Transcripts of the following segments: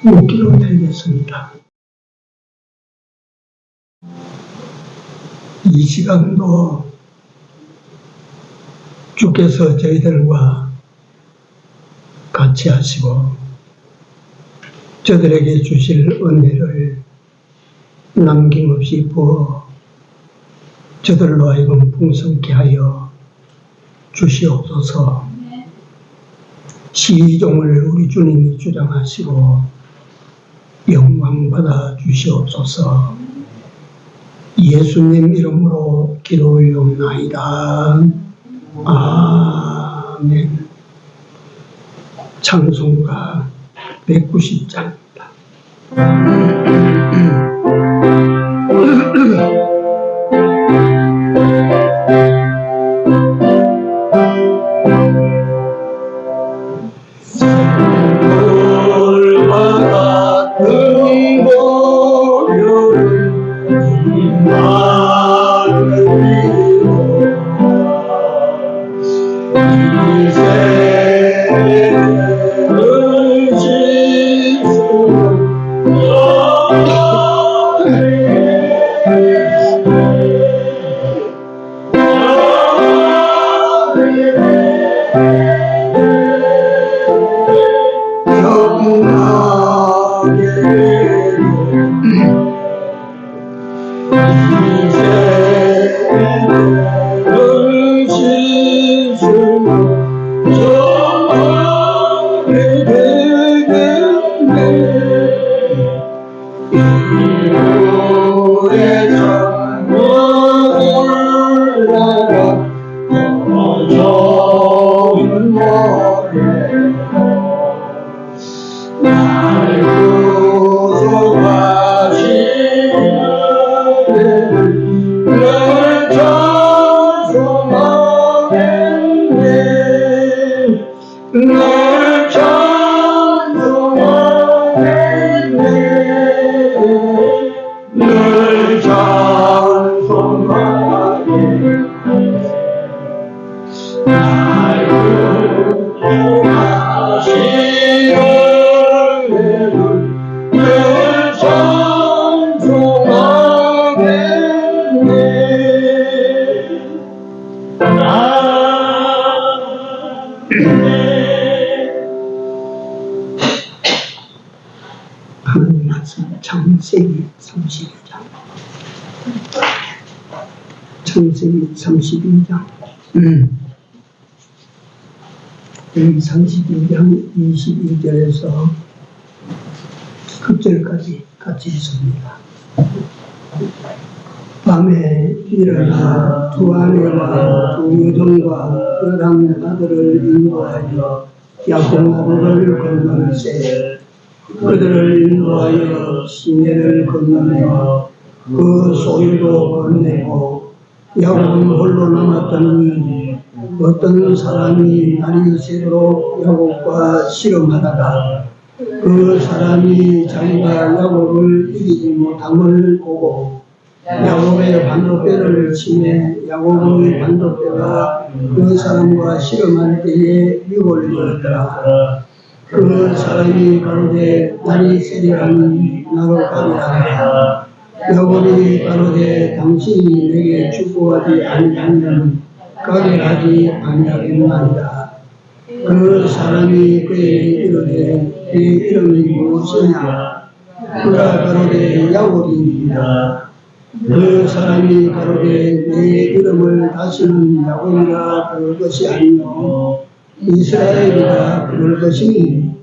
묻기로 드리겠습니다. 이 시간도 주께서 저희들과 같이 하시고 저들에게 주실 은혜를 남김없이 부어 저들로 하여금 풍성케 하여 주시옵소서. 시종을 우리 주님이 주장하시고 영광 받아 주시옵소서. 예수님 이름으로 기도 올려옵나이다. 아멘. 찬송가 190장입니다. 하나님 말씀 창세기 32장. 창세기 32장. 여기 32장 22절에서 9절까지 같이 있습니다. 밤에 일어나 두 아내와 두 여종과 11아들을 인도하여 야복나루를 건너세. 그들을 인도하여 시내를 건너며 그 소유도 건네고 야곱은 홀로 남았더니 어떤 사람이 날이 새도록 야곱과 씨름하다가 그 사람이 자기가 야곱을 이기지 못함을 보고 야곱의 반도뼈를 치매 야곱의 반도뼈가 그 사람과 씨름할 때에 위골리었더라. 그 사람이 가로되 날이 세리하니 나로 가리라. 야곱이 가로되 당신이 내게 축복하지 아니하면 가게 하지 아니하겠나이다. 그 사람이 그에게 이르되 네 이름이 무엇이냐? 그가 가로되 야곱이니이다. 그 사람이 가로되 내 이름을 다시는 야곱이라 부를 것이 아니요 이스라엘이라 부를 것이니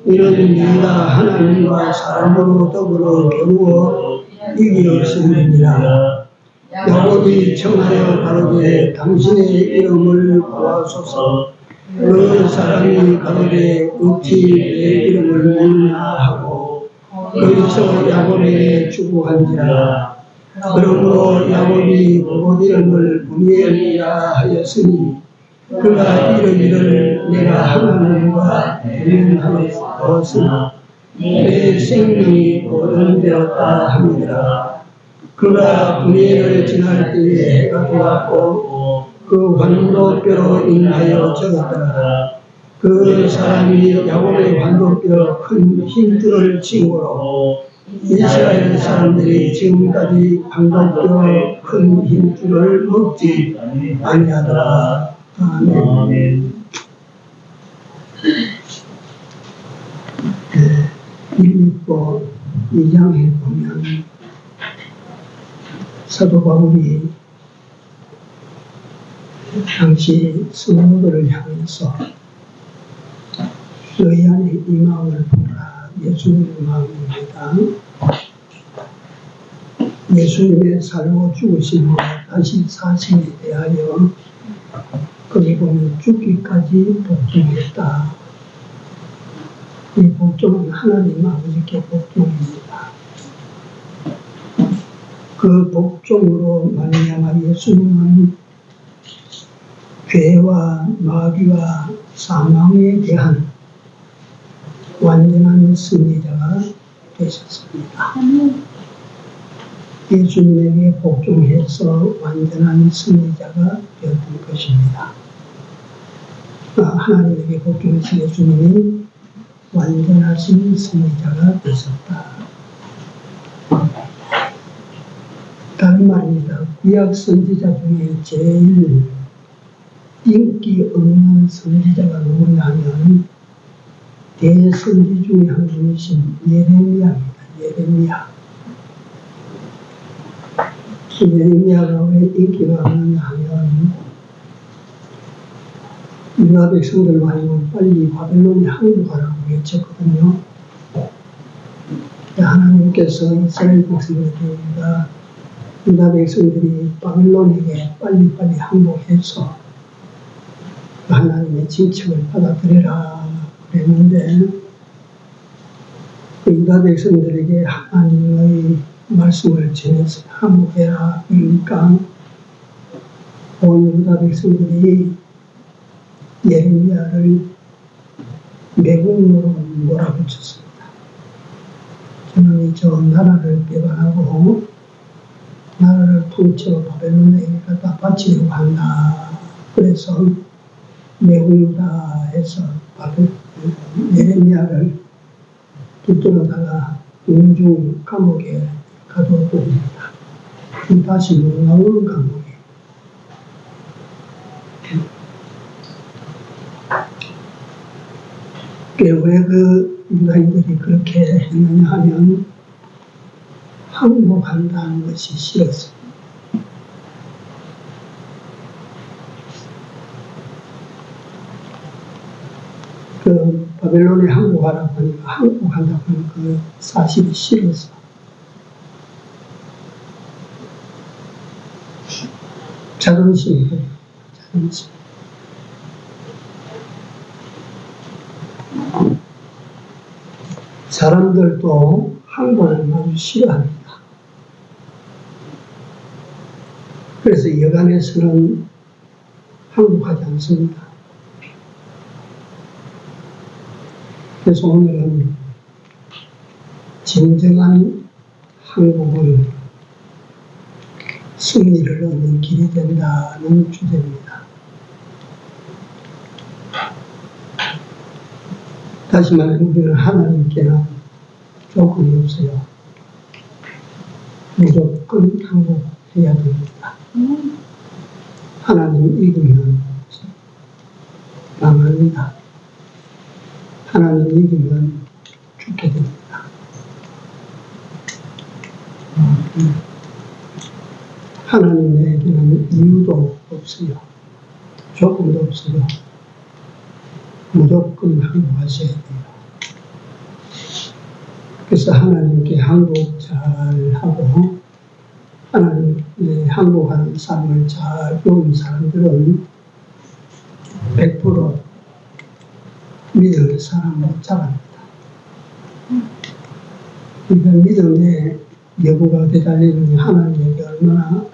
이는 네가 하나님과 사람으로 더불어 겨루어 이기었음이니라. 야곱이 청하여 가로되 당신의 이름을 구하소서. 그 사람이 가로되 어찌 내 이름을 묻느냐 하고 거기서 야곱에게 축복한지라. 그러므로 야곱이 그 이름을 브니엘이라 하였으니 그가 이르기를 내가 하나님과 대면하였으나 내 생명이 보존되었다 하니라. 그가 브니엘을 지날 때에 해가 돌았고 그 반도뼈로 인하여 적었더라. 그 사람이 야곱의 반도뼈 큰 힘줄을 칭으로 이스라엘 사람들이 지금까지 반도뼈 큰 힘줄을 먹지 아니하더라. 아멘. 빌립보 2장에 보면 사도 바울이 당시 성도들을 향해서 너희 안에 이 마음을 보라. 예수님의 마음입니다. 예수님의 살고 죽으심과 다시 사심에 대하여 거기 보면 죽기까지 복종했다. 이 복종은 하나님 아버지께 복종입니다. 그 복종으로 말미암아 예수님은 죄와 마귀와 사망에 대한 완전한 승리자가 되셨습니다. 예수님에게 복종해서 완전한 승리자가 되었던 것입니다. 하나님에게 복종해서 예수님이 완전하신 승리자가 되셨다. 다른 말입니다. 구약 선지자 중에 제일 인기 없는 선지자가 누구냐 하면 대선지 중에 한 분이신 예레미야입니다. 예레미야가 왜 인기가 없느냐 하면 유다 백성들 말고 빨리 바벨론에 항복하라고 외쳤거든요. 하나님께서 이스라엘 백성들과 유다 백성들이 바벨론에게 빨리빨리 항복해서 하나님의 징책을 받아들여라 그랬는데 그 유다 백성들에게 하나님의 말씀을 전해서 항복해라 그러니까 온 유다 백성들이 예레미야를 매국노로 몰아붙였습니다. 저는 저 나라를 배반하고 나라를 통째로 바벨론에게 갖다 바치려고 한다. 그래서 매국노다에서 예레미야를 붙들어다가 공중 감옥에 가둬둡니다. 다시 못 나오는 감옥에. 왜 그 유다인들이 그렇게 했느냐 하면 항복한다는 것이 싫었습니다. 그 바벨론에 항복하라고 하니까 항복한다고 하는 그 사실이 싫어서 자존심이에요. 자존심. 사람들도 항복을 아주 싫어합니다. 그래서 여간에서는 항복하지 않습니다. 그래서 오늘은 진정한 항복은 승리를 얻는 길이 된다는 주제입니다. 다시 말하면 우리는 하나님께는 조건이 없어요. 무조건 항복해야 됩니다. 하나님 읽으면 망합니다. 하나님 읽으면 죽게 됩니다. 하나님에게는 이유도 없어요. 조건도 없어요. 무조건 항복하셔야 돼요. 그래서 하나님께 항복 잘하고 하나님의 항복하는 삶을 잘 배운 사람들은 100% 믿음의 사람으로 자랍니다. 그러니까 믿음의 여부가 되달리는 하나님에게 얼마나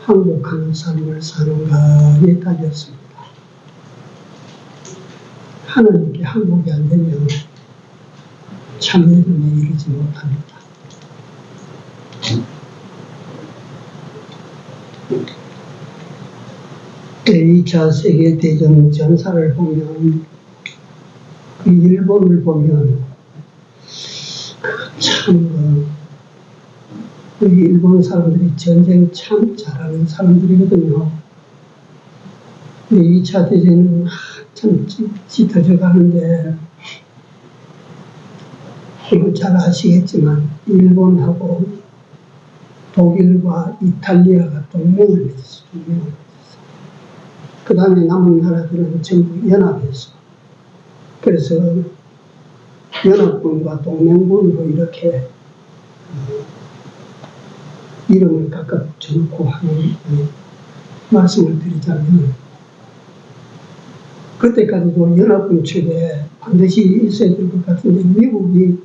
항복하는 삶을 사는가에 달렸습니다. 하나님께 항복이 안 되면 참 믿음에 이르지 못합니다. 2차 세계대전 전사를 보면 그 일본을 보면 참 우리 일본 사람들이 전쟁 참 잘하는 사람들이거든요. 2차 대전은 참 짙어져 가는데, 이거 잘 아시겠지만 일본하고 독일과 이탈리아가 동맹을 맺었어. 그 다음에 남은 나라들은 전부 연합했어. 그래서 연합군과 동맹군으로 이렇게 이름을 각각 붙여놓고 하는 말씀을 드리자면, 그때까지도 연합군 측에 반드시 있어야 될 것 같은데 미국이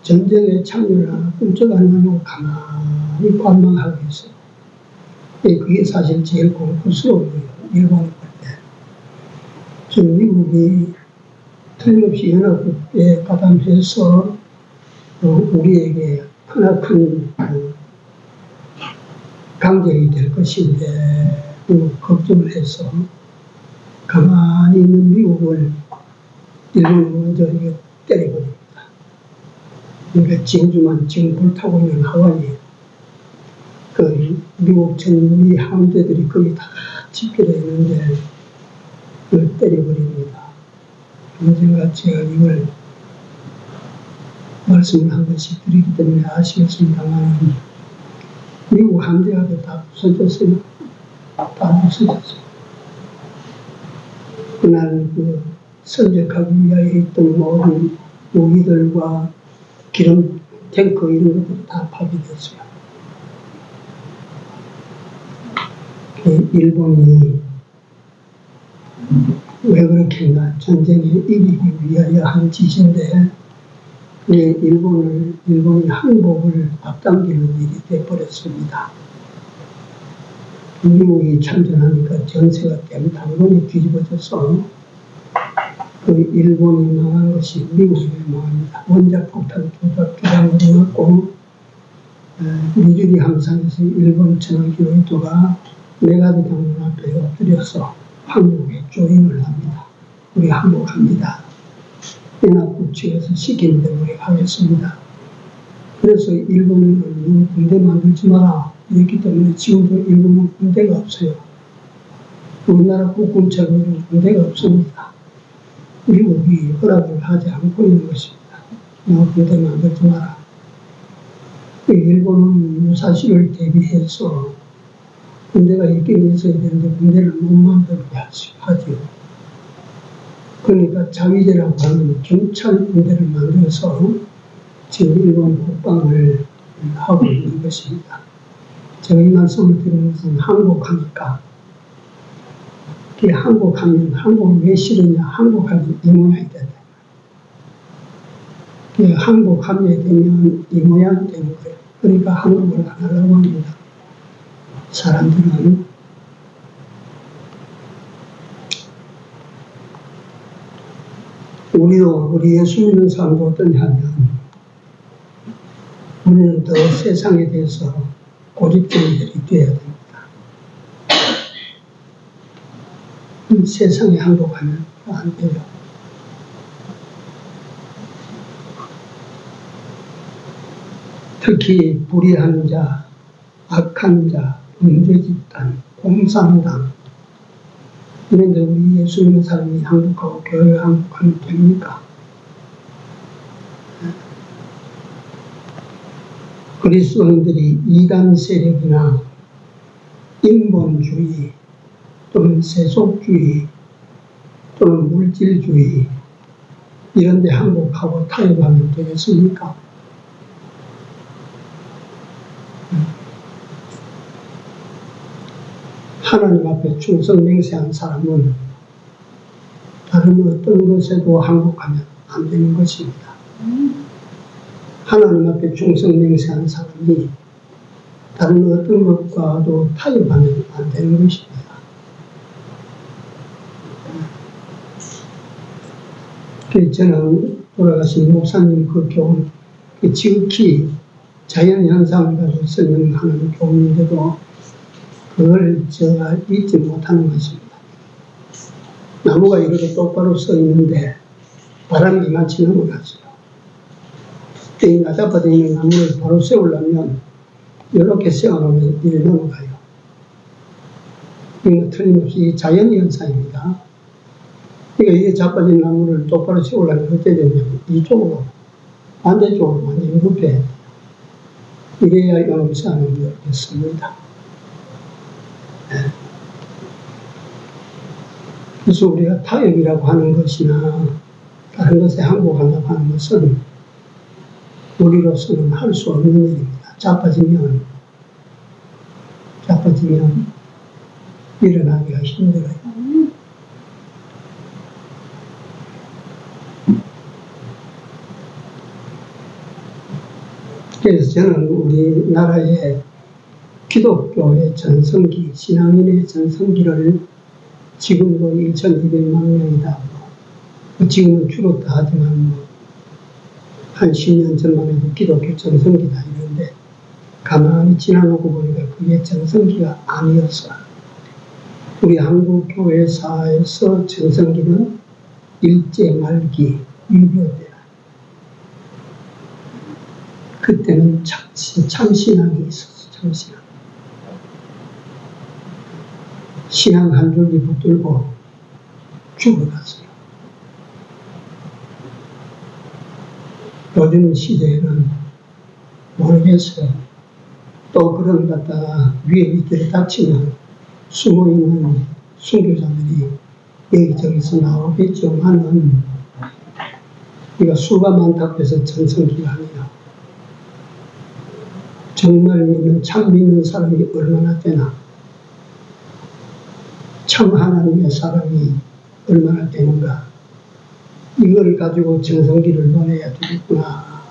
전쟁에 참여를 하나 꿈쩍 안 하고 가만히 관망하고 있어요. 그게 사실 제일 공포스러운 거예요. 일본을 볼 때. 지금 미국이 틀림없이 연합국에 가담해서 우리에게 크나큰 강적이 될 것인데 걱정을 해서 가만히 있는 미국을 일본이 먼저 때려버립니다. 그러니까 진주만 지금 불타고 있는 하와이, 그 미국 전미 함대들이 거기 다 집결되어 있는데 그걸 때려버립니다. 언젠가 제가 이걸 말씀을 한 번씩 드리기 때문에 아시겠습니다만, 미국 함대하고 다 부서졌어요. 다 부서졌어요. 그날 그 선적하기 위하여 있던 모든 무기들과 기름 탱크 이런 것들 다 파괴됐어요. 일본이 왜 그렇게 했나? 전쟁에 이기기 위하여 한 짓인데, 일본이 항복을 앞당기는 일이 돼버렸습니다. 미국이 참전하니까 전세가 땜당근이 뒤집어져서 그 일본이 망한 것이 미국이 망합니다. 원자 폭탄 조작을 해갖고 미주리 함상에서 일본 천황기로이토가 메가드 장군 앞에 엎드려서 항복에 조인을 합니다. 우리 항복합니다. 연합국 측에서 시킨 대로 우리 하겠습니다. 그래서 일본은 군대 만들지 마라 이랬기 때문에 지금도 일본은 군대가 없어요. 우리나라 국군처럼 군대가 없습니다. 미국이 허락을 하지 않고 있는 것입니다. 너 군대 만들지 마라. 일본은 무사시를 대비해서 군대가 있긴 있어야 되는데 군대를 못 만들게 하죠. 그러니까 자위대라고 하는 경찰 군대를 만들어서 지금 일본 국방을 하고 있는 것입니다. 제가 이 말씀을 드리는 것은 항복하니까, 항복하면 항복을 왜 싫으냐? 항복하면 이 모양이 된다. 항복하게 되면 이 모양이 되는 거예요. 그러니까 항복을 안 하려고 합니다. 사람들은 우리 예수 믿는 사람도 어떠냐면, 우리는 더 세상에 대해서 고집쟁이들이 되어야 됩니다. 세상에 항복하면 안 돼요. 특히 불의한 자, 악한 자, 범죄집단, 공산당 이런 데 우리 예수 믿는 사람이 항복하고 교회에 항복하면 됩니까? 그리스도인들이 이단 세력이나 인본주의 또는 세속주의 또는 물질주의 이런 데 항복하고 타협하면 되겠습니까? 하나님 앞에 충성 맹세한 사람은 다른 어떤 것에도 항복하면 안 되는 것입니다. 하나님 앞에 충성 맹세한 사람이 다른 어떤 것과도 타협하면 안 되는 것입니다. 저는 돌아가신 목사님 그 교훈, 지극히 자연현상을 가지고 설명하는 교훈인데도 그걸 제가 잊지 못하는 것입니다. 나무가 이렇게 똑바로 서 있는데 바람이 이만치 넘어갔어요. 이 나자빠져 있는 나무를 바로 세우려면 이렇게 세워놓으면 이를 넘어가요. 이건 틀림없이 자연의 현상입니다. 그러니까 이게 자빠진 나무를 똑바로 세우려면 어떻게 되냐면 이쪽으로 반대쪽으로 완전히 눕혀야 돼요. 이래야 이놈의 싸움이 열겠습니다. 네. 그래서 우리가 타협이라고 하는 것이나 다른 것에 항복한다고 하는 것은 우리로서는 할 수 없는 일입니다. 자빠지면 일어나기가 힘들어요. 그래서 저는 우리나라의 기독교의 전성기, 신앙인의 전성기를 지금도 1,200만 명이다. 지금은 줄었다 하지만 한 10년 전만 해도 기독교 전성기다 이러는데 가만히 지나놓고 보니까 그게 전성기가 아니었어. 우리 한국 교회사에서 전성기는 일제 말기, 유교 때. 그때는 참신앙이 있었어, 참신앙. 신앙 한 줄기 붙들고 죽어갔어요. 요즘 시대에는 모르겠어요. 또 그런 갖다가 위에 밑에 닥치면 숨어있는 순교자들이 여기저기서 나오겠지만은 우리가 수가 많다고 해서 전성기가 아니라 정말 믿는, 참 믿는 사람이 얼마나 되나, 참 하나님의 사람이 얼마나 되는가, 이걸 가지고 전성기를 논해야 되겠구나.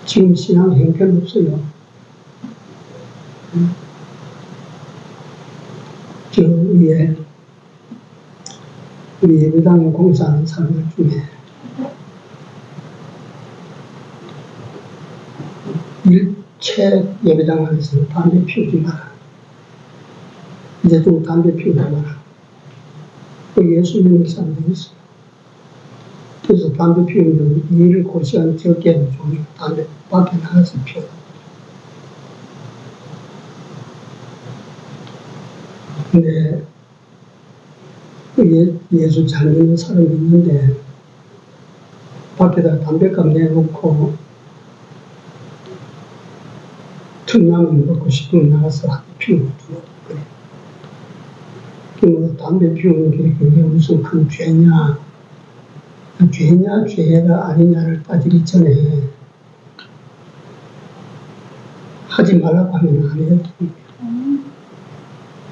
지금 신앙 형편없어요. 저 위에 우리 예배당에 공사하는 사람들 중에 일체 예배당 안에서 담배 피우지 마라. 이제 좀 담배 피우지 마라. 그 예수 믿는 사람들이 있어요. 그래서 담배 피우면 일을 그 시간 적게 해도 좋으니까 담배 밖에 나가서 피워요. 근데 예수 잘 믿는 사람이 있는데 밖에다 담배값 내놓고 틈나면 먹고 싶으면 나가서 피우고 그래. 뭐 담배 피우는 게 그게 무슨 큰 죄냐? 죄냐 죄가 아니냐를 따지기 전에 하지 말라고 하면 안 해야 됩니다.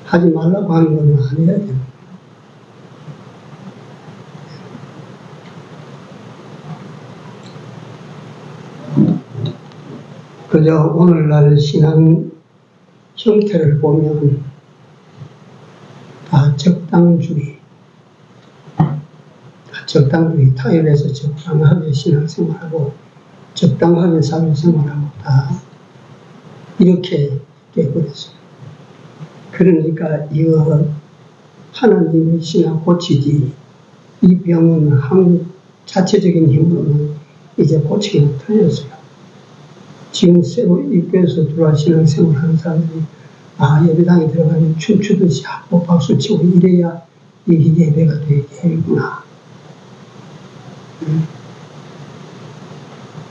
하지 말라고 하는 건 안 해야 됩니다. 그저 오늘날 신앙 형태를 보면 다 적당주의, 타협해서 적당하게 신앙생활하고 적당하게 사회생활하고 다 이렇게 돼버렸어요. 그러니까 이거 하나님의 신앙 고치지 이 병은 한국 자체적인 힘으로는 이제 고치기는 틀렸어요. 지금 새로 입교해서 들어와 신앙생활 하는 사람들이 예배당에 들어가면 춤추듯이 하고 박수치고 이래야 이게 예배가 되겠구나.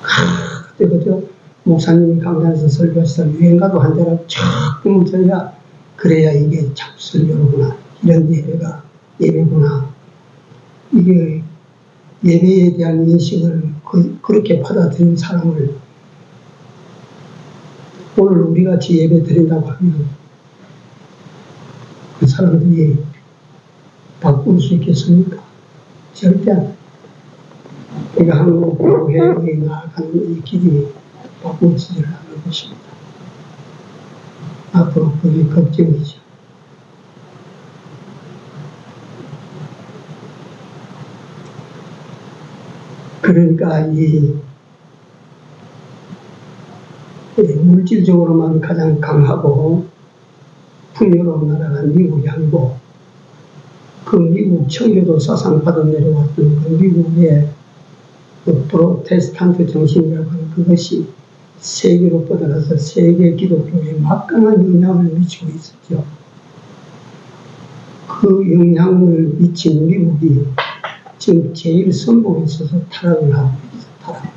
그때 그저 목사님이 강단에서 설교하시다 유행가도 한 대라도 쫙 뿜어져야 그래야 이게 참 설교로구나. 이런 예배가 예배구나. 이게 예배에 대한 인식을 그렇게 받아들인 사람을 오늘 우리 같이 예배 드린다고 하면 그 사람들이 바꿀 수 있겠습니까? 절대 안 돼요. 그러니까 한국 교회에 나아가는 이 길이 바꾸지를 않을 것입니다. 앞으로 그게 걱정이죠. 그러니까 이 물질적으로만 가장 강하고 풍요로운 나라가 미국 양보, 그 미국 청교도 사상 받아 내려왔던 그 미국의 그 프로테스탄트 정신이라고 하는 그것이 세계로 뻗어나서 세계 기독교에 막강한 영향을 미치고 있었죠. 그 영향을 미친 미국이 지금 제일 선봉에 있어서 타락을 하고 있어요. 타락.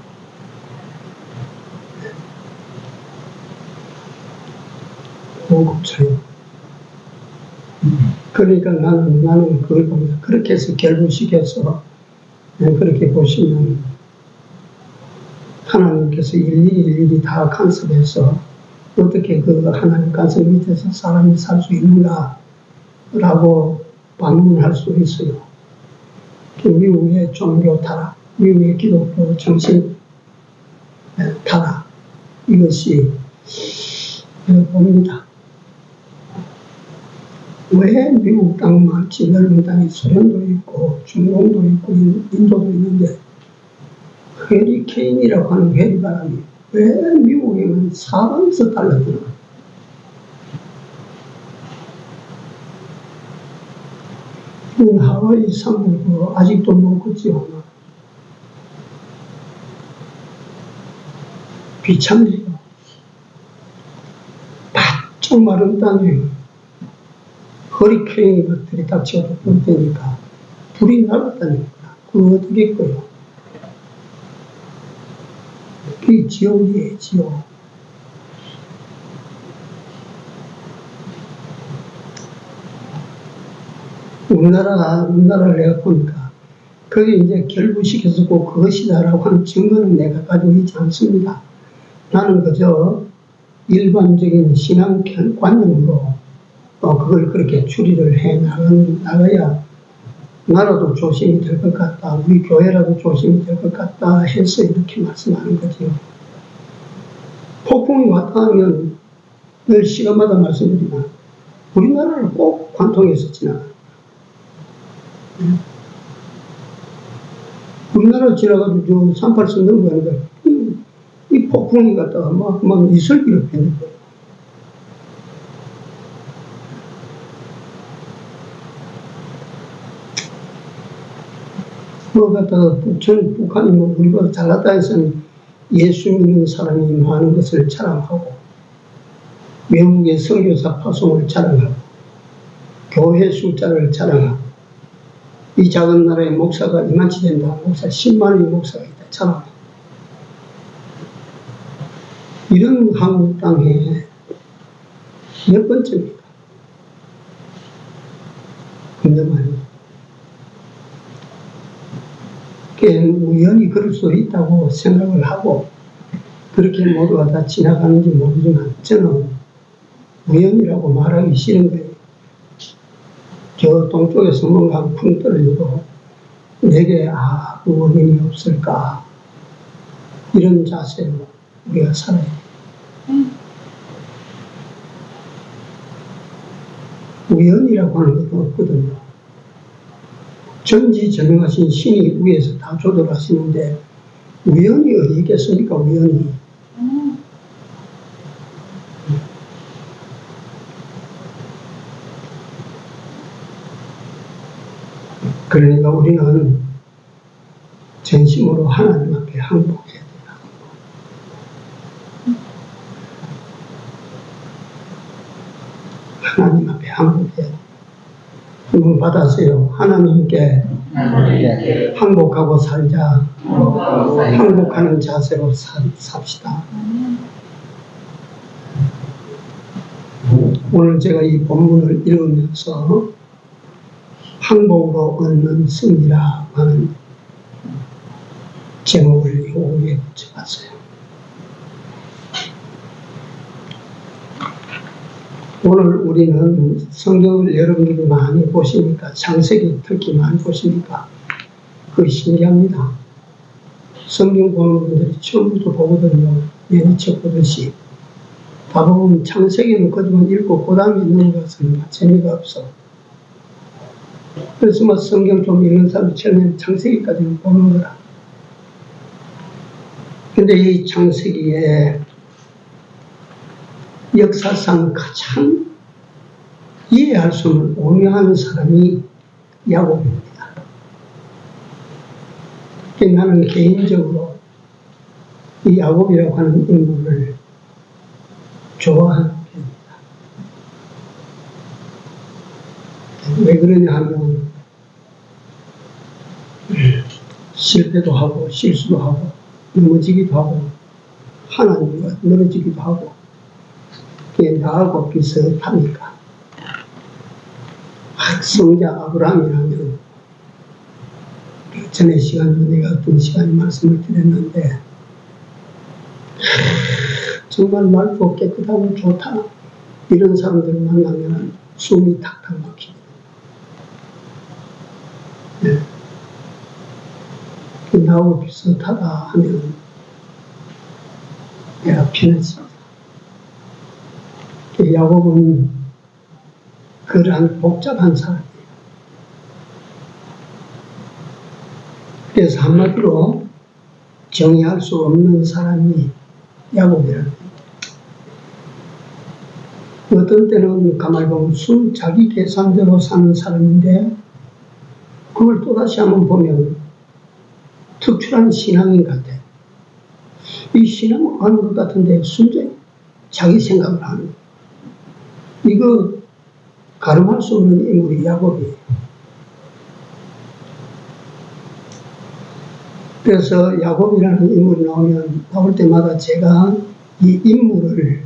고급차요. 그러니까 나는 그걸 봅니다. 그렇게 해서 결부시켜서 그렇게 보시면 하나님께서 일일이 다 간섭해서 어떻게 그 하나님 간섭 밑에서 사람이 살 수 있는가 라고 반문할 수 있어요. 미국의 종교 타락, 미국의 기독교 정신 타락, 이것이 봅니다. 왜 미국 땅만 넓은 땅에 소련도 있고 중동도 있고 인도도 있는데 해리케인이라고 하는 해리바람이 왜 미국에는 사방에서 달라들어? 하와이 산불 아직도 못 걷지요. 비참해요. 바짝 마른 땅에 허리케인이 것들이 닥쳐도 볼 테니까 불이 나갔다니까. 그거 어떻겠고요. 그게 지옥이에요, 지옥. 우리나라를 내가 보니까 그게 이제 결부시켜서 꼭 그것이다라고 하는 증거는 내가 가지고 있지 않습니다. 나는 그저 일반적인 신앙관념으로 그걸 그렇게 추리를 해 나가야 나라도 조심이 될 것 같다, 우리 교회라도 조심이 될 것 같다 해서 이렇게 말씀하는 거죠. 폭풍이 왔다 하면 늘 시간마다 말씀드리나 우리나라를 꼭 관통해서 지나가요. 우리나라 지나가도 저 38선 넘어가니까 이 폭풍이 갔다가 막 이슬비를 펴는 거예요. 그거 갖다가 북한이 우리보다 잘났다 해서는 예수 믿는 사람이 많은 것을 자랑하고 외국의 선교사 파송을 자랑하고 교회 숫자를 자랑하고 이 작은 나라의 목사가 이만치 된다. 목사 10만의 목사가 있다. 참. 이런 한국 땅에 몇 번째입니까? 근데 말이에요. 우연히 그럴 수 있다고 생각을 하고 그렇게 모두가 다 지나가는지 모르지만 저는 우연이라고 말하기 싫은 거예요. 저 동쪽에서 뭔가 풍 떨어지고 내게 그 원인이 없을까 이런 자세로 우리가 살아야 돼요. 우연이라고 하는 것도 없거든요. 전지전능하신 신이 위에서 다 조절하시는데 우연이 어디 있겠습니까? 우연이. 그러니까 우리는 전심으로 하나님 앞에 항복해야 돼요. 하나님 앞에 항복해야 돼요. 한번 받아세요. 하나님께 항복하고 살자. 항복하는 자세로 삽시다. 오늘 제가 이 본문을 읽으면서 항복으로 얻는 승리라 하는 제목을 여기에 붙여봤어요. 오늘 우리는 성경을 여러분들이 많이 보시니까 창세기 특히 많이 보시니까 그게 신기합니다. 성경 보는 분들이 처음부터 보거든요. 예니책 보듯이. 다 보면 창세기는 그동안 읽고 그 다음에 넘어가서는 재미가 없어. 그래서 뭐 성경 좀 읽는 사람이 처음에 창세기까지는 보는 거라. 근데 이 창세기에 역사상 가장 이해할 수 없는 오묘한 사람이 야곱입니다. 나는 개인적으로 이 야곱이라고 하는 인물을 좋아하는 편입니다. 왜 그러냐 하면 실패도 하고 실수도 하고 넘어지기도 하고 하나님과 멀어지기도 하고 그게 나하고 비슷하니까. 성자 아브라함이라면 전에 시간에 내가 어떤 시간에 말씀을 드렸는데 정말 맑고 깨끗하고 좋다 이런 사람들을 만나면 숨이 탁탁 막히거든요. 네. 나하고 비슷하다 하면 내가 편했습니다. 야곱은 그러한 복잡한 사람이에요. 그래서 한마디로 정의할 수 없는 사람이 야곱이라는 겁니다. 어떤 때는 가만히 보면 자기 계산대로 사는 사람인데 그걸 또다시 한번 보면 특출한 신앙인 같아. 이 신앙을 하는 것 같은데 순전히 자기 생각을 하는 거예요. 이거 가름할 수 없는 인물이 야곱이에요. 그래서 야곱이라는 인물이 나올 때마다 제가 이 인물을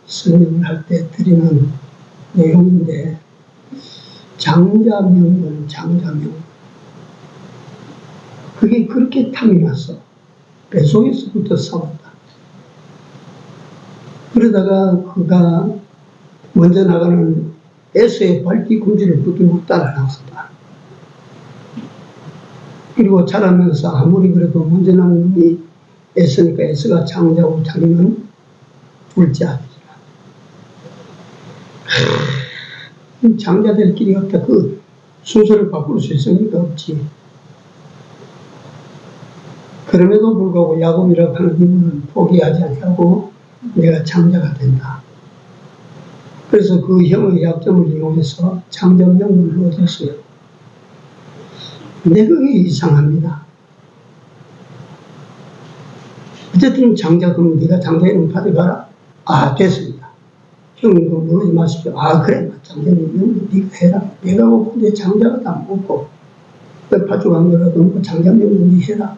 설명을 할 때 드리는 내용인데 장자명분, 장자명. 그게 그렇게 탐이 났어. 뱃속에서부터 싸웠다. 그러다가 그가 먼저 나가는 에서의 발뒤꿈치를 붙들고 따라 나왔다. 그리고 자라면서 아무리 그래도 먼저 나는 놈이 에서니까 에서가 장자고 자기는 둘째 아들이라. 장자 될 길이 없다. 그 순서를 바꿀 수 있으니까 없지. 그럼에도 불구하고 야곱이라고 하는 인물은 포기하지 않고 내가 장자가 된다. 그래서 그 형의 약점을 이용해서 장자명분을 얻었어요. 근데 그게 이상합니다. 어쨌든 장자, 그럼 네가 장자 이름 가져가라. 아, 됐습니다. 형님 그거 모르지 마십시오. 아, 그래. 장자명분 네가 해라. 내가 뭐 내 장자가 다 먹고 파죽한 거라도 뭐 장자명분 네 해라.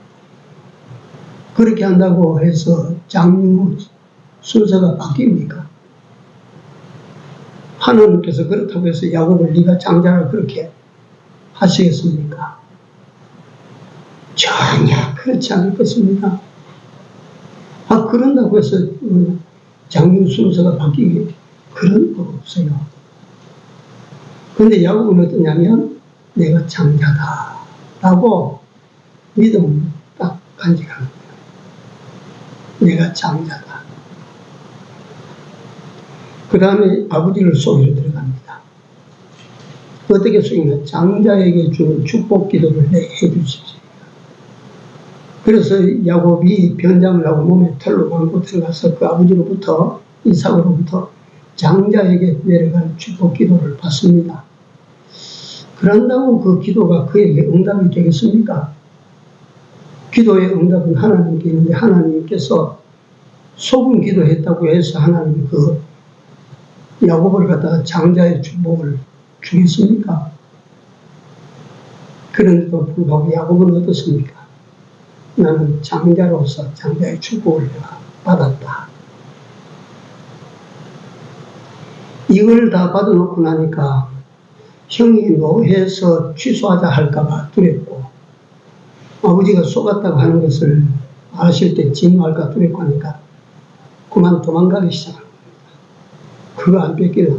그렇게 한다고 해서 장유 순서가 바뀝니까? 하나님께서 그렇다고 해서 야곱을 네가 장자를 그렇게 하시겠습니까? 전혀 그렇지 않을 것입니다. 아, 그런다고 해서 장유 순서가 바뀌기 그런 거 없어요. 그런데 야곱은 어떠냐면 내가 장자다 라고 믿음을 딱 간직하는 거예요. 내가 장자다. 그 다음에 아버지를 속이러 들어갑니다. 어떻게 속이냐? 장자에게 주는 축복 기도를 해주십시오. 그래서 야곱이 변장을 하고 몸에 털로 감고 들어가서 그 아버지로부터, 이삭으로부터 장자에게 내려갈 축복 기도를 받습니다. 그런다고 그 기도가 그에게 응답이 되겠습니까? 기도의 응답은 하나님께 있는데 하나님께서 속은 기도했다고 해서 하나님 그 야곱을 갖다가 장자의 축복을 주겠습니까? 그런데도 불구하고 야곱은 어떻습니까? 나는 장자로서 장자의 축복을 받았다. 이걸 다 받아놓고 나니까 형이 노해서 취소하자 할까봐 두렵고 아버지가 속았다고 하는 것을 아실 때 진노할까 두렵고 하니까 그만 도망가기 시작합니다. 그거 안 뺏기나.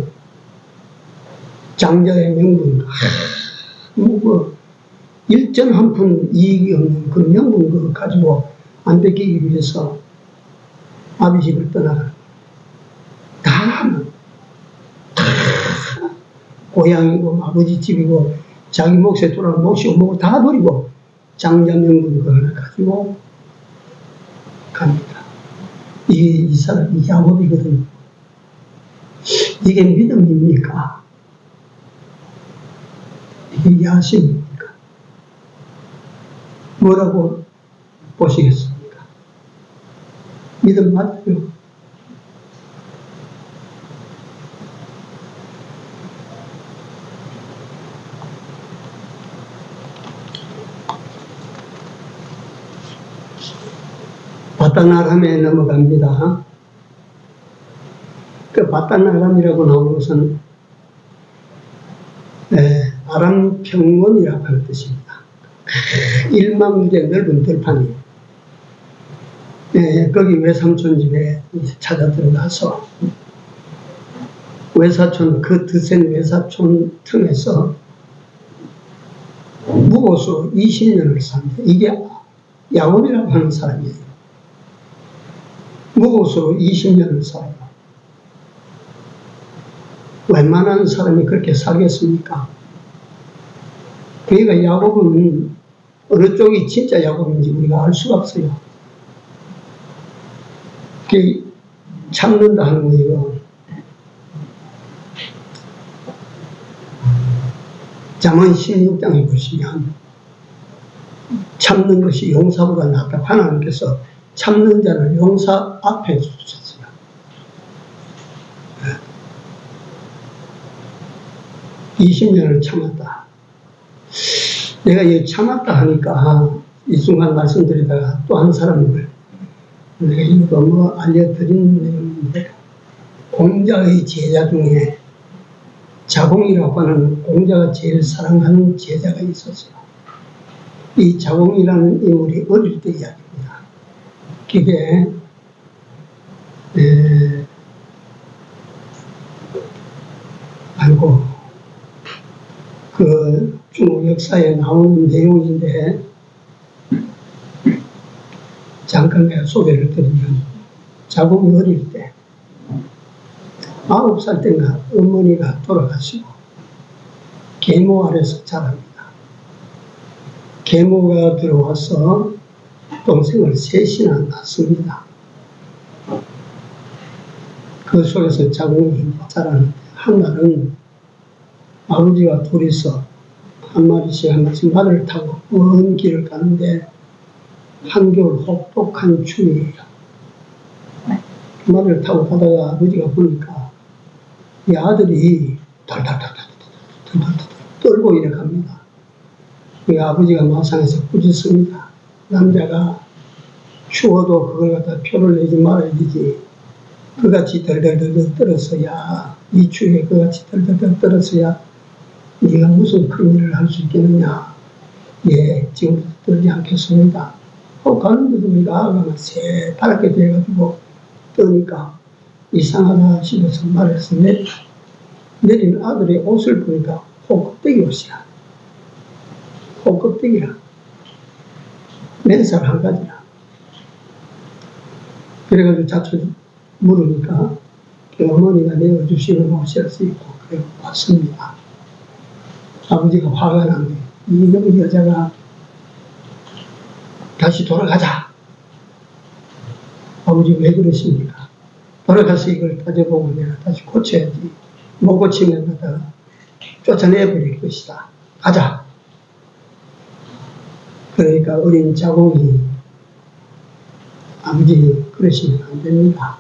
장자의 명분. 일전 한 푼 이익이 없는 그 명분 그거 가지고 안 뺏기기 위해서 아비 집을 떠나가. 다 하면. 고향이고 아버지 집이고 자기 몫에 돌아가 몫이고 뭐고 다 버리고 장자 명분 그거 하나 가지고 갑니다. 이 사람이 야곱이거든요. 이게 믿음입니까? 이게 야심입니까? 뭐라고 보시겠습니까? 믿음 맞아요. 바다나람에 넘어갑니다. 그 바다나람이라고 나오는 것은 아람 평원이라고 하는 뜻입니다. 1만 무제 넓은 들판이에요. 거기 외삼촌 집에 찾아 들어가서 외사촌, 그 드센 외사촌 틈에서 묵어서 20년을 삽니다. 이게 야곱이라고 하는 사람이에요. 묵어서 20년을 살아요. 웬만한 사람이 그렇게 살겠습니까? 그러니까 야곱은 어느 쪽이 진짜 야곱인지 우리가 알 수가 없어요. 그게 참는다 하는 거예요. 잠언 16장에 보시면 참는 것이 용사보다 낫다. 하나님께서 참는 자를 용사 앞에 두셨어요. 20년을 참았다. 내가 이 참았다 하니까 이 순간 말씀드리다가 또 한 사람을 내가 이거 뭐 알려드린 내용인데, 공자의 제자 중에 자공이라고 하는 공자가 제일 사랑하는 제자가 있었어요. 이 자공이라는 인물이 어릴 때 이야기입니다. 그게 아이고 그 중국 역사에 나오는 내용인데 잠깐 내가 소개를 드리면, 자공이 어릴 때 9살 때인가 어머니가 돌아가시고 계모 아래서 자랍니다. 계모가 들어와서 동생을 셋이나 낳습니다. 그 속에서 자공이 자라는데, 한날은 아버지와 둘이서 한 마리씩 말을 타고 먼 길을 가는데 한겨울 혹독한 추위예요. 말을 타고 가다가 아버지가 보니까 이 아들이 달달달달 떨고 이래 갑니다. 그 아버지가 마상에서 꾸짖습니다. 남자가 추워도 그걸 갖다 표를 내지 말아야 되지. 그같이 덜덜덜 떨어서야, 이 추위에 그같이 덜덜덜 떨어서야 네가 무슨 큰 일을 할 수 있겠느냐. 예, 지금부터 떨지 않겠습니다. 가는데도 우리가 아가가 새파랗게 돼가지고 떠니까 이상하다 싶어서 말해서 내린 아들의 옷을 보니까 호껍데기 옷이야. 호껍데기라. 맨살 한 가지라. 그래가지고 자꾸 물으니까 어머니가 내어주시는 옷이라서 입고 그래 왔습니다. 아버지가 화가 난 거예요. 이놈의 여자가 다시 돌아가자. 아버지 왜 그러십니까? 돌아가서 이걸 따져보고 내가 다시 고쳐야지. 못 고치면 내가 쫓아내버릴 것이다. 가자. 그러니까 어린 자공이 아버지 그러시면 안 됩니다.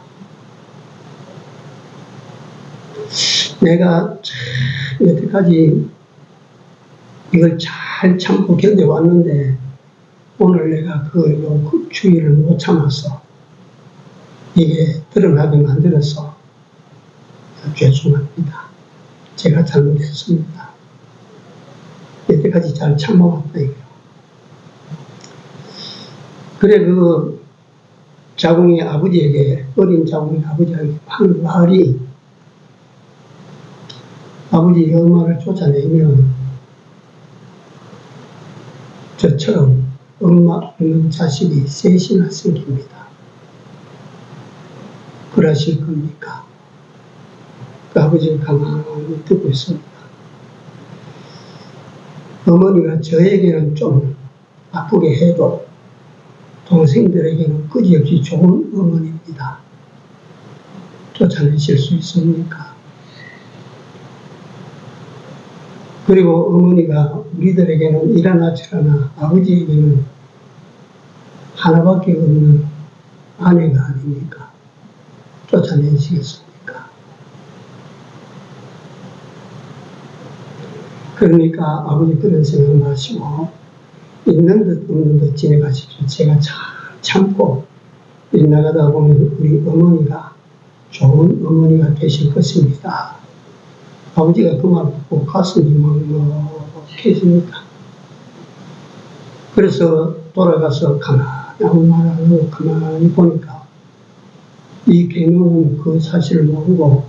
내가 여태까지 이걸 잘 참고 견뎌왔는데 오늘 내가 그 추위를 못 참아서 이게 드러나게 만들어서 죄송합니다. 제가 잘못했습니다. 여태까지 잘 참아왔다 이거요. 그래 그 자공이 아버지에게, 어린 자공이 아버지에게 한 말이, 아버지 엄마를 쫓아내면 저처럼 엄마 없는 자식이 셋이나 생깁니다. 그러실 겁니까? 그 아버지가 가만히 듣고 있습니다. 어머니가 저에게는 좀 아프게 해도 동생들에게는 그지없이 좋은 어머니입니다. 쫓아내실 수 있습니까? 그리고 어머니가 우리들에게는 이러나 저러나 아버지에게는 하나밖에 없는 아내가 아닙니까? 쫓아내시겠습니까? 그러니까 아버지 그런 생각 마시고 있는 듯 없는 듯 지내가십시오. 제가 잘 참고 일 나가다 보면 우리 어머니가 좋은 어머니가 되실 것입니다. 아버지가 그 말 듣고 가슴이 먹먹해집니다. 그래서 돌아가서 가만히 아무 말 안 하고 가만히 보니까 이 계명은 그 사실을 모르고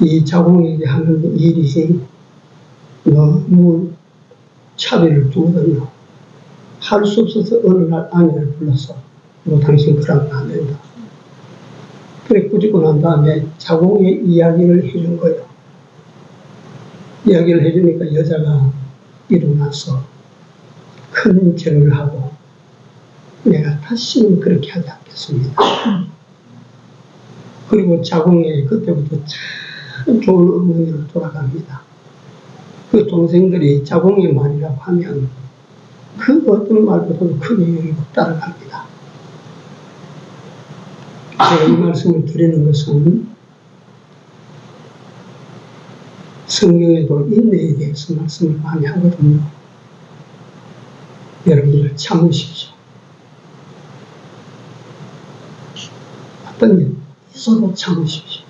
이 자공에게 하는 일이 너무 차별을 두거든요. 할 수 없어서 어느 날 아내를 불러서 너 당신 그러면 안 된다. 그래 꾸짖고 난 다음에 자공의 이야기를 해준 거예요. 이야기를 해주니까 여자가 일어나서 큰 절을 하고 내가 다시는 그렇게 하지 않겠습니다. 그리고 자공에 그때부터 참 좋은 어머니로 돌아갑니다. 그 동생들이 자공의 말이라고 하면 그 어떤 말보다도 크게 여기고 따라갑니다. 제가 이 말씀을 드리는 것은 성경에도 인내에 대해서 말씀을 많이 하거든요. 여러분들 참으십시오. 어떤 일 있어도 참으십시오.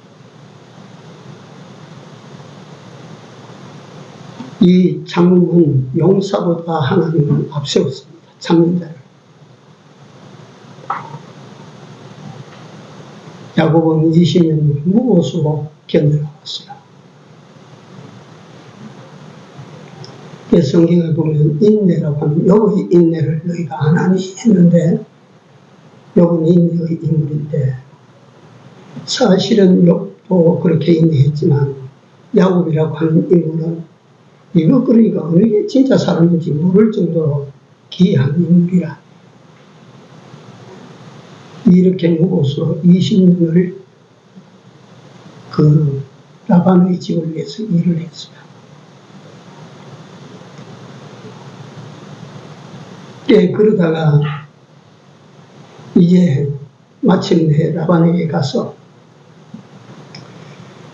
이 참음은 용사보다 하나님은 앞세웠습니다. 참는 자를. 야곱은 20년 무엇으로 견뎌왔어요. 성경에 보면 인내라고 하면 욥의 인내를 너희가 안 하니 했는데 욥은 인내의 인물인데 사실은 욥도 그렇게 인내했지만 야곱이라고 하는 인물은 이거 그러니까 어느 게 진짜 사람인지 모를 정도로 기이한 인물이라 이렇게 무고서 20년을 그 라반의 집을 위해서 일을 했어요. 그러다가 이제 마침내 라반에게 가서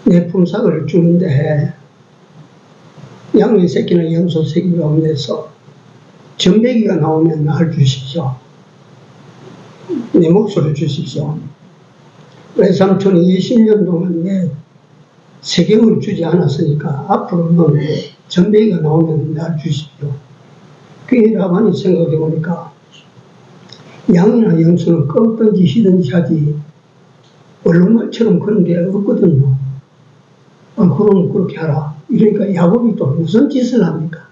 내 품삯을 주는데 양의 새끼나 염소 새끼 가운데서 전배기가 나오면 날 주십시오. 내 몫을 주십시오. 외삼촌이 20년 동안 내 세경을 주지 않았으니까 앞으로는 전배기가 나오면 날 주십시오. 그게 라반이 생각해 보니까 양이나 염소는 꺾든지 희든지 하지 얼룩말처럼 그런 게 없거든요. 그럼 그렇게 하라. 이러니까 야곱이 또 무슨 짓을 합니까?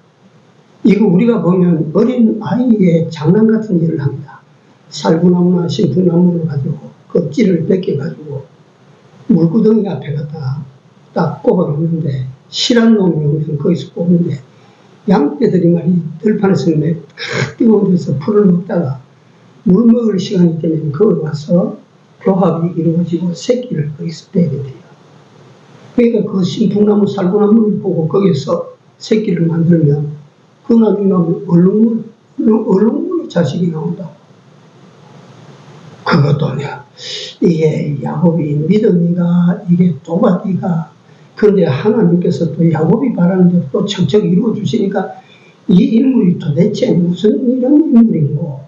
이거 우리가 보면 어린 아이의 장난 같은 일을 합니다. 살구나무나 신풍나무를 가지고 껍질을 벗겨가지고 물구덩이 앞에 갖다가 딱 꼽아놓는데 실한 놈이 오면 거기서 뽑는데 양떼들이 말이 들판에서 뜨거운 데서 풀을 먹다가 물 먹을 시간이 되면 거기 와서 교합이 이루어지고 새끼를 거기서 떼게 돼요. 그러니까 그 신풍나무 살구나무를 보고 거기서 새끼를 만들면 그 나중에 나오면 얼룩물의 자식이 나온다. 그것도 내가 이게 야곱이 믿음이가 이게 도박이가 그런데 하나님께서 또 야곱이 바라는 대로 또 척척 이루어 주시니까 이 인물이 도대체 무슨 이런 인물인고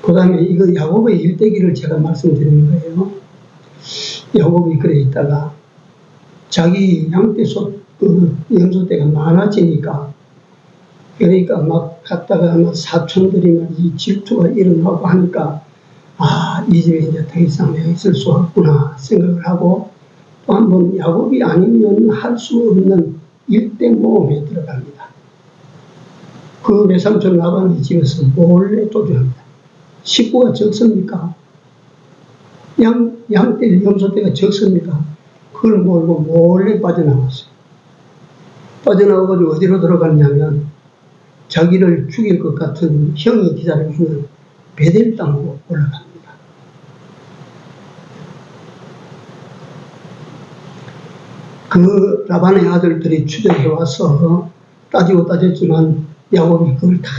그 다음에 이거 야곱의 일대기를 제가 말씀드리는 거예요. 야곱이 그래 있다가 자기 염소떼가 많아지니까 그러니까 막 갔다가 막 사촌들이 막 이 질투가 일어나고 하니까 이 집에 이제 더 이상 내가 있을 수 없구나 생각을 하고 또 한 번 야곱이 아니면 할 수 없는 일대 모험에 들어갑니다. 그 외삼촌 라반의 집에서 몰래 도주합니다. 식구가 적습니까? 양떼, 염소떼가 적습니까? 그걸 몰고 몰래 빠져나왔어요. 빠져나와가지고 어디로 들어갔냐면 자기를 죽일 것 같은 형이 기다리고 있는 베델 땅으로 올라갑니다. 그 라반의 아들들이 추적해 와서 따지고 따졌지만 야곱이 그걸 다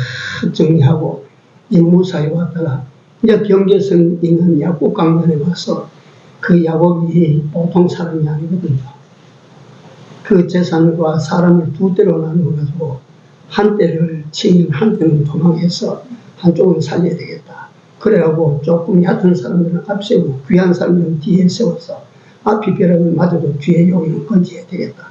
정리하고 무사히 왔다가 이제 경계선 있는 야곱 강변에 와서 그 야곱이 보통 사람이 아니거든요. 그 재산과 사람을 두 대로 나누어가지고 한 대를 치면 한 대는 도망해서 한쪽은 살려야 되겠다. 그래가지고 조금 얕은 사람들은 앞세우고 귀한 사람들은 뒤에 세워서 앞이 벼락을 맞아도 뒤에 여기는 건져야 되겠다.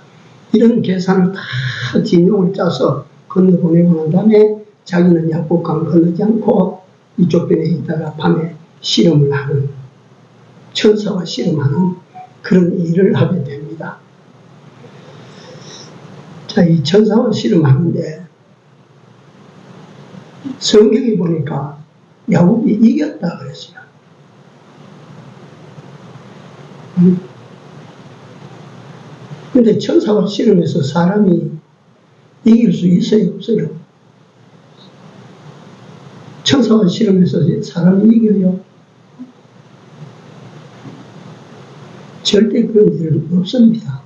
이런 계산을 다 진용을 짜서 건너보내고 난 다음에 자기는 야곱강 건너지 않고 이쪽 변에 있다가 밤에 실험을 하는, 천사와 실험하는 그런 일을 하게 됩니다. 자, 이 천사와 실험하는데 성경에 보니까 야곱이 이겼다 그랬어요. 근데 천사와 실험해서 사람이 이길 수 있어요, 없어요? 천사와 실험해서 사람이 이겨요? 절대 그런 일은 없습니다.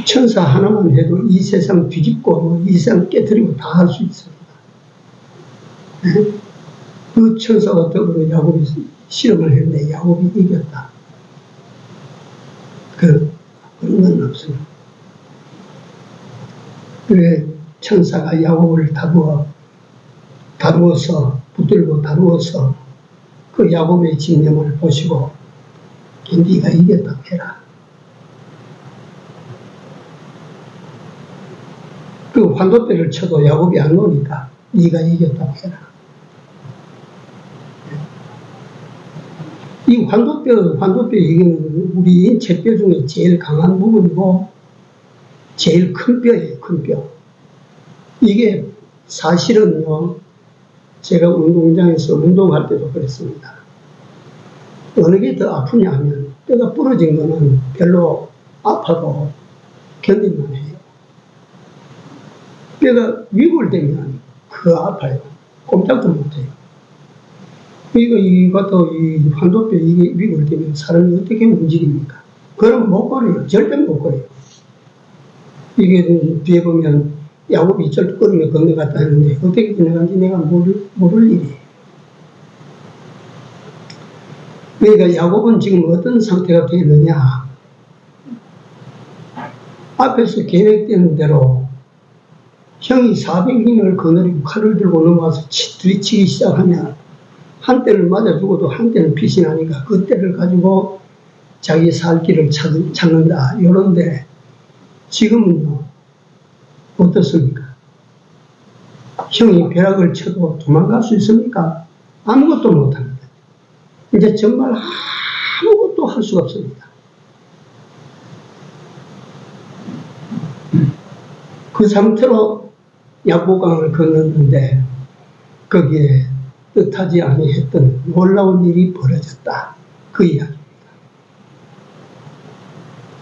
천사 하나만 해도 이 세상 뒤집고 이 세상 깨뜨리고 다 할 수 있습니다. 네? 그 천사와 더불어 야곱이 실험을 했는데 야곱이 이겼다. 그런 건 없습니다. 왜 천사가 야곱을 다루어서 붙들고 다루어서 그 야곱의 집념을 보시고 네가 이겼다고 해라. 그 환도뼈를 쳐도 야곱이 안 오니까 네가 이겼다고 해라. 이 환도뼈 이게는 우리 인체뼈 중에 제일 강한 부분이고 제일 큰 뼈예요, 큰 뼈. 이게 사실은요, 제가 운동장에서 운동할 때도 그랬습니다. 어느 게 더 아프냐 하면 뼈가 부러진 거는 별로 아파도 견딜만 해요. 뼈가 위골되면 그거 아파요. 꼼짝도 못해요. 이것도 이 환도뼈 이게 위골되면 사람이 어떻게 움직입니까? 그럼 못 걸어요. 절대 못 걸어요. 이게 뒤에 보면 야곱이 쩔뚝거리며 건너갔다 했는데 어떻게 건너간지 내가 모를 일이에요. 그러니까 야곱은 지금 어떤 상태가 되었느냐. 앞에서 계획되는 대로 형이 400인을 거느리고 칼을 들고 넘어와서 들이치기 시작하면 한 대를 맞아 죽어도 한 대는 빛이 나니까 그 대를 가지고 자기 살 길을 찾는다. 이런데 지금은요, 어떻습니까? 형이 벼락을 쳐도 도망갈 수 있습니까? 아무것도 못합니다. 이제 정말 아무것도 할 수가 없습니다. 그 상태로 야보강을 건넜는데 거기에 뜻하지 아니했던 놀라운 일이 벌어졌다. 그 이야기입니다.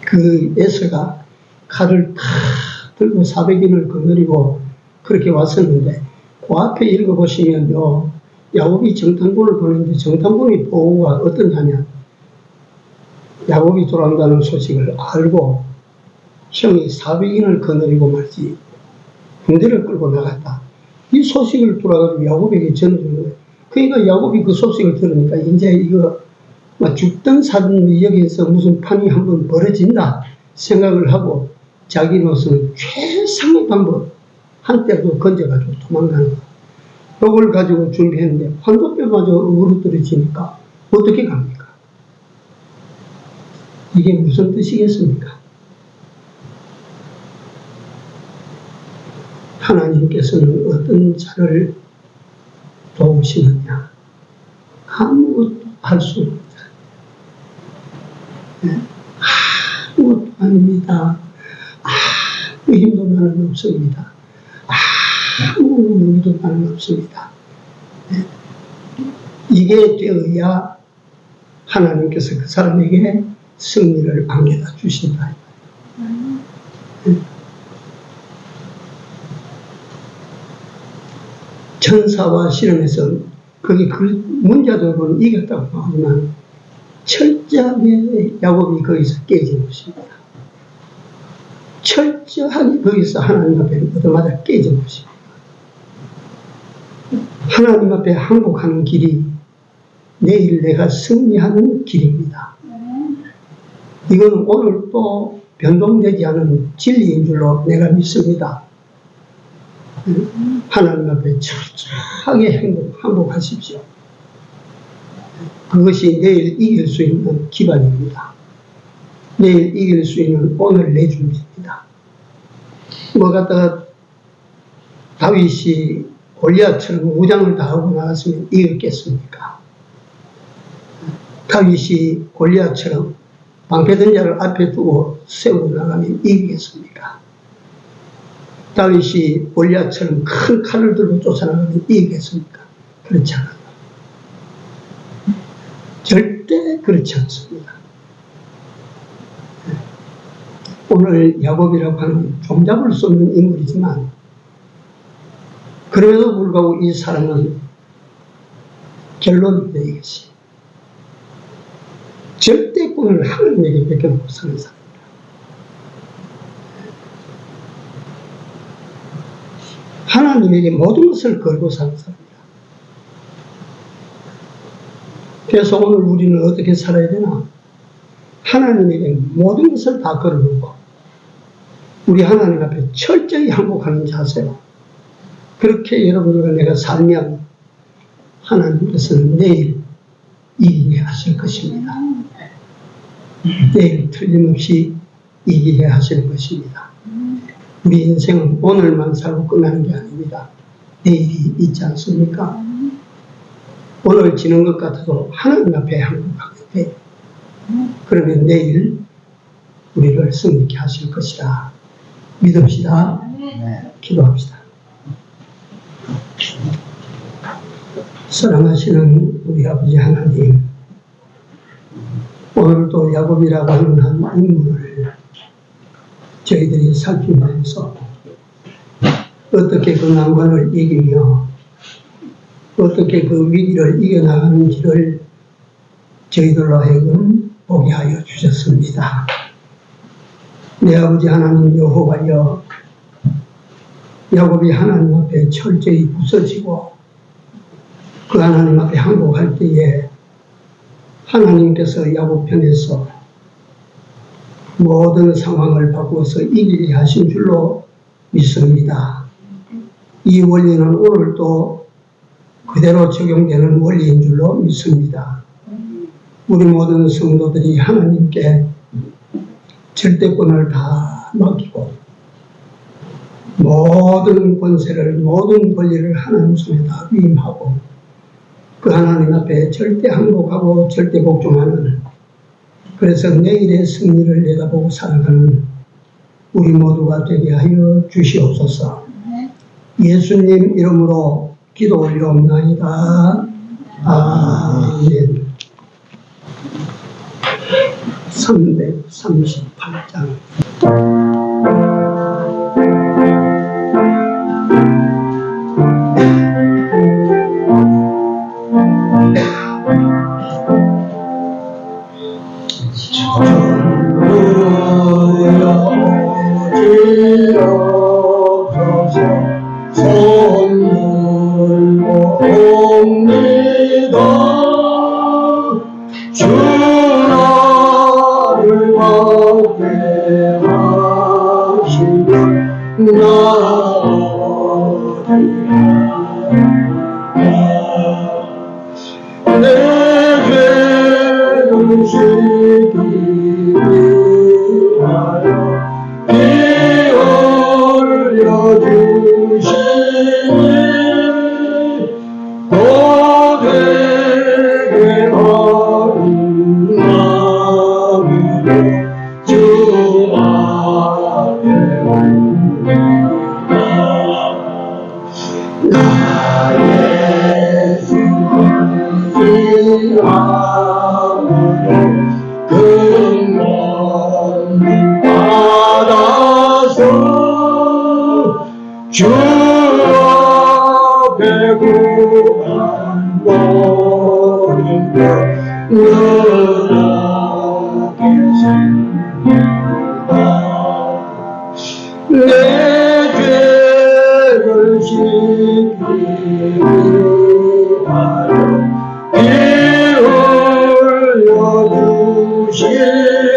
그 에서가 칼을 탁 들고 400인을 거느리고 그렇게 왔었는데 그 앞에 읽어보시면요, 야곱이 정탐꾼을 보냈는데 정탐꾼의 보고가 어떠냐면 야곱이 돌아온다는 소식을 알고 형이 400인을 거느리고 말지 군대를 끌고 나갔다. 이 소식을 돌아가지고 야곱에게 전해주는 거예요. 그러니까 야곱이 그 소식을 들으니까 이제 이거 죽던 사람 여기에서 무슨 판이 한번 벌어진다 생각을 하고 자기로서는 최상의 방법 한때도 건져가지고 도망가는 거. 이걸 가지고 준비했는데 환도뼈마저 으그러뜨려지니까 어떻게 갑니까? 이게 무슨 뜻이겠습니까? 하나님께서는 어떤 자를 도우시느냐? 아무것도 할 수 없다. 네? 아무것도 아닙니다. 아무 힘도 나는 없습니다. 아무 의미도 나는 없습니다. 네? 이게 되어야 하나님께서 그 사람에게 승리를 안겨다 주신다. 네? 천사와 실험에서 거기 그 문자적으로는 이겼다고 하지만 철저하게 야곱이 거기서 깨진 것입니다. 철저하게 거기서 하나님 앞에 얻어맞아 깨져보십니다. 하나님 앞에 항복하는 길이 내일 내가 승리하는 길입니다. 이건 오늘 또 변동되지 않은 진리인 줄로 내가 믿습니다. 하나님 앞에 철저하게 항복하십시오. 그것이 내일 이길 수 있는 기반입니다. 내일 이길 수 있는 오늘 내 준비입니다. 뭐 갖다가 다윗이 골리앗처럼 무장을 다 하고 나갔으면 이겼겠습니까? 다윗이 골리앗처럼 방패든 자를 앞에 두고 세우고 나가면 이기겠습니까? 다윗이 골리앗처럼 큰 칼을 들고 쫓아나가면 이기겠습니까? 그렇지 않아요. 절대 그렇지 않습니다. 오늘 야곱이라고 하는 종잡을 수 없는 인물이지만 그럼에도 불구하고 이 사람은 결론입니다. 이것이 절대권을 하나님에게 맡겨놓고 사는 사람입니다. 하나님에게 모든 것을 걸고 사는 사람입니다. 그래서 오늘 우리는 어떻게 살아야 되나? 하나님에게 모든 것을 다 걸어놓고 우리 하나님 앞에 철저히 항복하는 자세로 그렇게 여러분들과 내가 살면 하나님께서는 내일 이기게 하실 것입니다. 내일 틀림없이 이기게 하실 것입니다. 우리 인생은 오늘만 살고 끝나는 게 아닙니다. 내일이 있지 않습니까? 오늘 지는 것 같아도 하나님 앞에 항복하게 돼. 그러면 내일 우리를 승리케 하실 것이라 믿읍시다. 기도합시다. 사랑하시는 우리 아버지 하나님, 오늘도 야곱이라고 하는 한 인물을 저희들이 살피면서 어떻게 그 난관을 이기며 어떻게 그 위기를 이겨나가는지를 저희들로 하여금 보게 하여 주셨습니다. 내 아버지 하나님 여호와여, 야곱이 하나님 앞에 철저히 부서지고 그 하나님 앞에 항복할 때에 하나님께서 야곱 편에서 모든 상황을 바꾸어서 이기게 하신 줄로 믿습니다. 이 원리는 오늘도 그대로 적용되는 원리인 줄로 믿습니다. 우리 모든 성도들이 하나님께 절대권을 다 맡기고 모든 권세를 모든 권리를 하나님 손에 다 위임하고 그 하나님 앞에 절대 항복하고 절대 복종하는, 그래서 내일의 승리를 내다보고 살아가는 우리 모두가 되게 하여 주시옵소서. 예수님 이름으로 기도 올려옵나이다. 아멘. 338장. 내 죄를 씻기 위하여 피 흘려 주신